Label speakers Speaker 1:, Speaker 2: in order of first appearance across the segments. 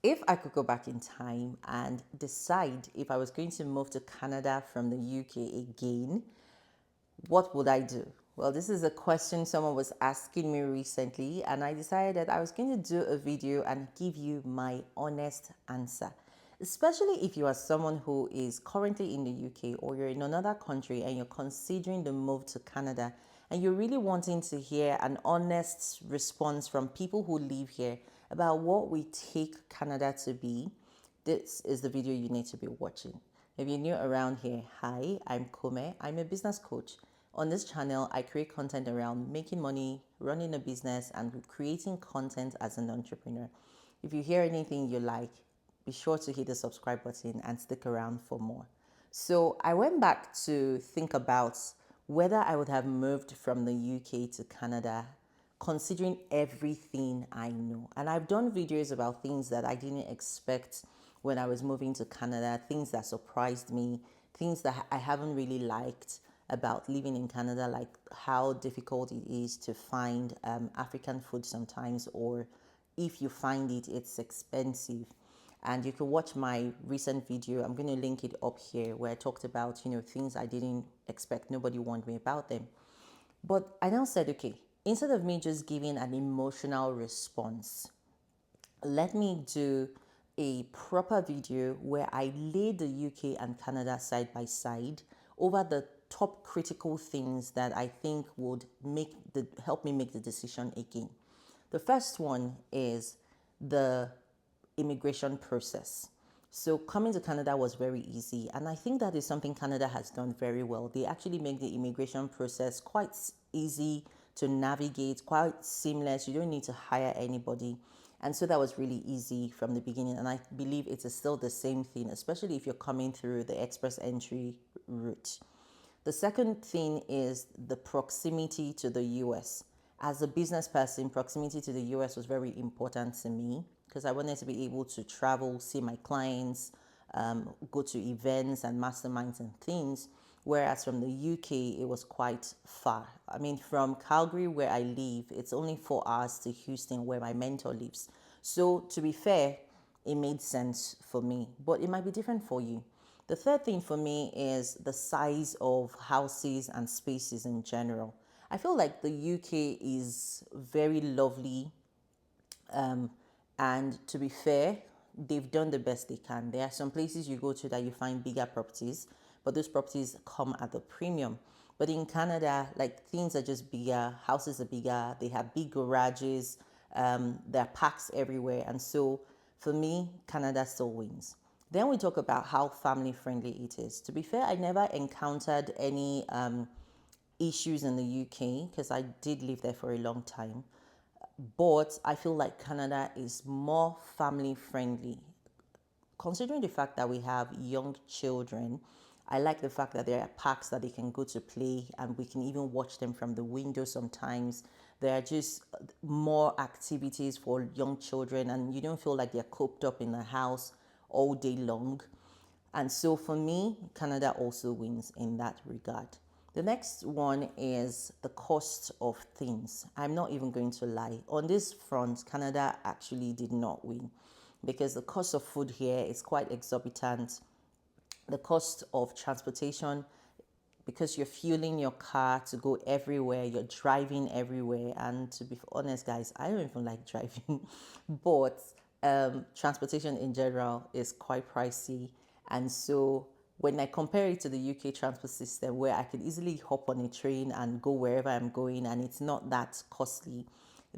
Speaker 1: If I could go back in time and decide if I was going to move to Canada from the UK again, what would I do? Well, this is a question someone was asking me recently, and I decided that I was going to do a video and give you my honest answer. Especially if you are someone who is currently in the UK or you're in another country and you're considering the move to Canada and you're really wanting to hear an honest response from people who live here about what we take Canada to be, this is the video you need to be watching. If you're new around here, hi, I'm Kome. I'm a business coach. On this channel, I create content around making money, running a business, and creating content as an entrepreneur. If you hear anything you like, be sure to hit the subscribe button and stick around for more. So I went back to think about whether I would have moved from the UK to Canada considering everything I know. And I've done videos about things that I didn't expect when I was moving to Canada, things that surprised me, things that I haven't really liked about living in Canada, like how difficult it is to find African food sometimes, or if you find it, it's expensive. And you can watch my recent video. I'm going to link it up here where I talked about, things I didn't expect. Nobody warned me about them. But I now said, okay, instead of me just giving an emotional response, let me do a proper video where I lay the UK and Canada side by side over the top critical things that I think would help me make the decision again. The first one is the immigration process. So coming to Canada was very easy, and I think that is something Canada has done very well. They actually make the immigration process quite easy to navigate, quite seamless. You don't need to hire anybody. And so that was really easy from the beginning. And I believe it is still the same thing, especially if you're coming through the express entry route. The second thing is the proximity to the US. As a business person, proximity to the US was very important to me because I wanted to be able to travel, see my clients, go to events and masterminds and things. Whereas from the UK, it was quite far. I mean, from Calgary, where I live, it's only 4 hours to Houston, where my mentor lives. So, to be fair, it made sense for me, but it might be different for you. The third thing for me is the size of houses and spaces in general. I feel like the UK is very lovely, and to be fair, they've done the best they can. There are some places you go to that you find bigger properties, but those properties come at a premium. But in Canada, like things are just bigger, houses are bigger, they have big garages, there are parks everywhere. And so for me, Canada still wins. Then we talk about how family friendly it is. To be fair, I never encountered any issues in the UK because I did live there for a long time. But I feel like Canada is more family friendly. Considering the fact that we have young children, I like the fact that there are parks that they can go to play and we can even watch them from the window sometimes. There are just more activities for young children and you don't feel like they're cooped up in a house all day long. And so for me, Canada also wins in that regard. The next one is the cost of things. I'm not even going to lie. On this front, Canada actually did not win because the cost of food here is quite exorbitant. The cost of transportation, because you're fueling your car to go everywhere, you're driving everywhere. And to be honest, guys, I don't even like driving, but transportation in general is quite pricey. And so when I compare it to the UK transport system, where I could easily hop on a train and go wherever I'm going and it's not that costly,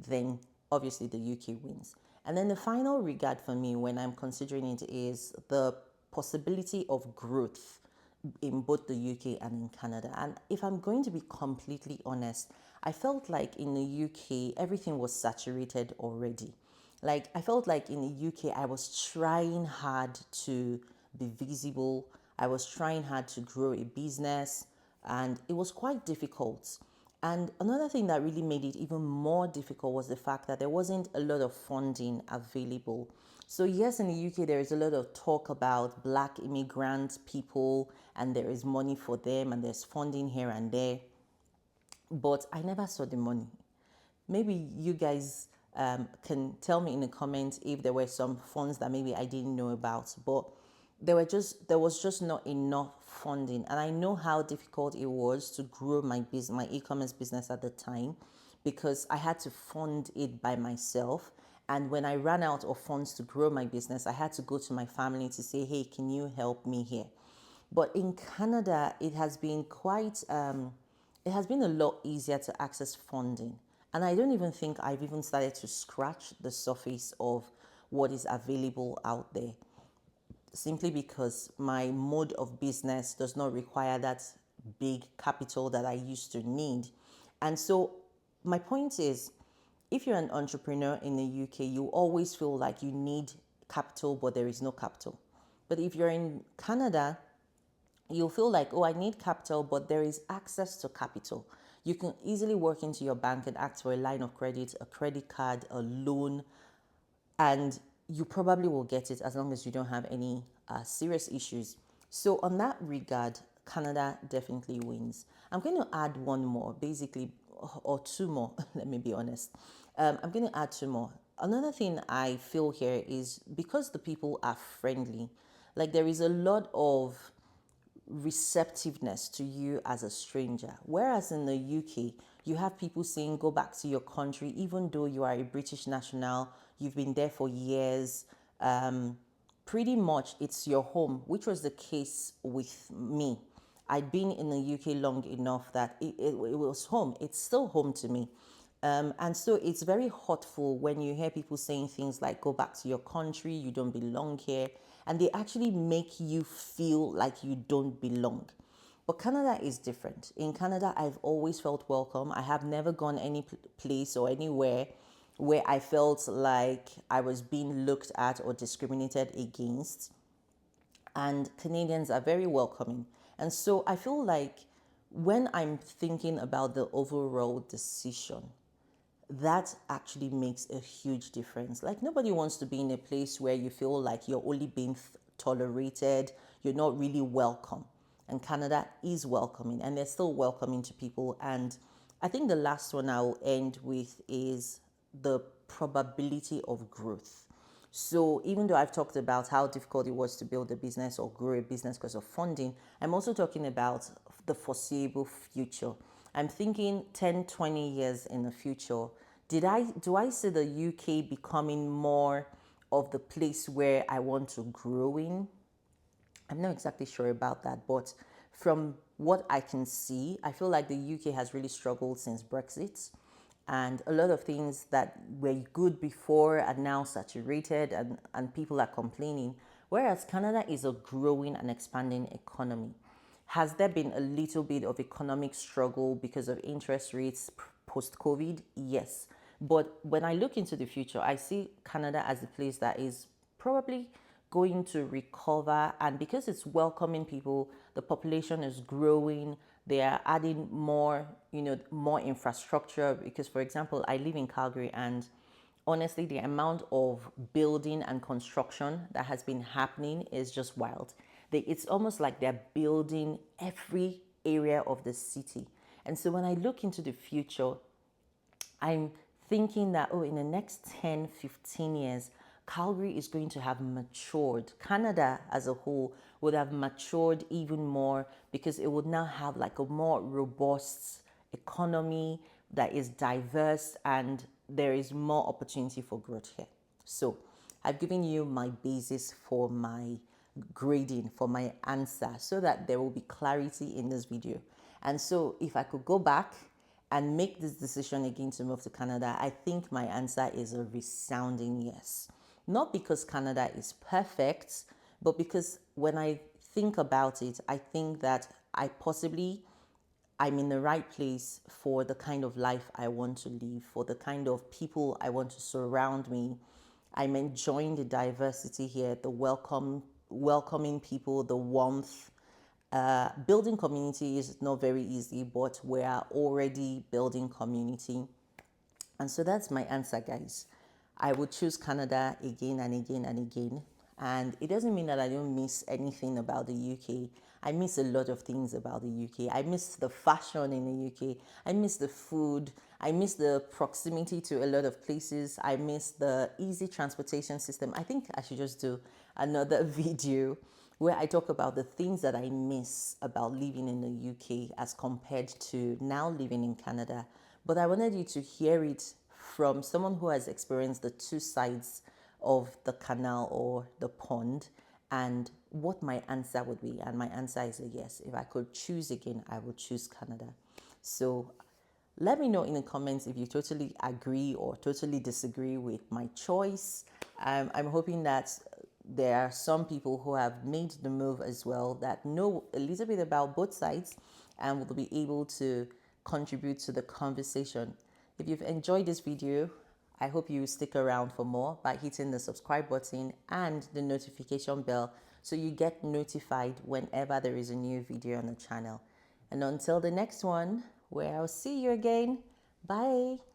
Speaker 1: then obviously the UK wins. And then the final regard for me when I'm considering it is the possibility of growth in both the UK and in Canada. And if I'm going to be completely honest, I felt like in the UK, everything was saturated already. Like, I felt like in the UK, I was trying hard to be visible, I was trying hard to grow a business, and it was quite difficult. And another thing that really made it even more difficult was the fact that there wasn't a lot of funding available. So, yes, in the UK, there is a lot of talk about black immigrant people, and there is money for them, and there's funding here and there. But I never saw the money. Maybe you guys can tell me in the comments if there were some funds that maybe I didn't know about. But there was just not enough funding, and I know how difficult it was to grow my e-commerce business at the time, because I had to fund it by myself. And when I ran out of funds to grow my business, I had to go to my family to say, hey, can you help me here? But in Canada, it has been a lot easier to access funding. And I don't even think I've even started to scratch the surface of what is available out there, simply because my mode of business does not require that big capital that I used to need. And so my point is, if you're an entrepreneur in the UK, you always feel like you need capital, but there is no capital. But if you're in Canada, you'll feel like, oh, I need capital, but there is access to capital. You can easily work into your bank and ask for a line of credit, a credit card, a loan, and you probably will get it as long as you don't have any serious issues. So, on that regard, Canada definitely wins. I'm going to add one more, basically, or two more, let me be honest. I'm going to add two more. Another thing I feel here is because the people are friendly, like there is a lot of receptiveness to you as a stranger. Whereas in the UK, you have people saying, go back to your country, even though you are a British national, you've been there for years. Pretty much it's your home, which was the case with me. I'd been in the UK long enough that it was home. It's still home to me. And so it's very hurtful when you hear people saying things like, go back to your country, you don't belong here. And they actually make you feel like you don't belong. But Canada is different. In Canada, I've always felt welcome. I have never gone any place or anywhere where I felt like I was being looked at or discriminated against. And Canadians are very welcoming. And so I feel like when I'm thinking about the overall decision, that actually makes a huge difference. Like, nobody wants to be in a place where you feel like you're only being tolerated, you're not really welcome. And Canada is welcoming, and they're still welcoming to people. And I think the last one I'll end with is the probability of growth. So even though I've talked about how difficult it was to build a business or grow a business because of funding, I'm also talking about the foreseeable future. I'm thinking 10, 20 years in the future. Do I see the UK becoming more of the place where I want to grow in? I'm not exactly sure about that, but from what I can see, I feel like the UK has really struggled since Brexit. And a lot of things that were good before are now saturated, and people are complaining. Whereas Canada is a growing and expanding economy. Has there been a little bit of economic struggle because of interest rates post COVID? Yes. But when I look into the future, I see Canada as a place that is probably going to recover. And because it's welcoming people, the population is growing. They are adding more, more infrastructure. Because, for example, I live in Calgary, and honestly, the amount of building and construction that has been happening is just wild. It's almost like they're building every area of the city. And so when I look into the future, I'm thinking that, oh, in the next 10, 15 years, Calgary is going to have matured. Canada as a whole would have matured even more, because it would now have like a more robust economy that is diverse, and there is more opportunity for growth here. So I've given you my basis for my grading, for my answer, so that there will be clarity in this video. And so if I could go back and make this decision again to move to Canada, I think my answer is a resounding yes. Not because Canada is perfect, but because when I think about it, I think that I'm in the right place for the kind of life I want to live, for the kind of people I want to surround me. I'm enjoying the diversity here, the welcoming people, the warmth. Building community is not very easy, but we are already building community. And so that's my answer, guys. I would choose Canada again and again and again. And it doesn't mean that I don't miss anything about the UK. I miss a lot of things about the UK. I miss the fashion in the UK. I miss the food. I miss the proximity to a lot of places. I miss the easy transportation system. I think I should just do another video where I talk about the things that I miss about living in the UK as compared to now living in Canada. But I wanted you to hear it from someone who has experienced the two sides of the canal or the pond and what my answer would be. And my answer is a yes. If I could choose again, I would choose Canada. So let me know in the comments if you totally agree or totally disagree with my choice. I'm hoping that there are some people who have made the move as well that know a little bit about both sides and will be able to contribute to the conversation. If you've enjoyed this video, I hope you stick around for more by hitting the subscribe button and the notification bell so you get notified whenever there is a new video on the channel. And until the next one, where I'll see you again, bye.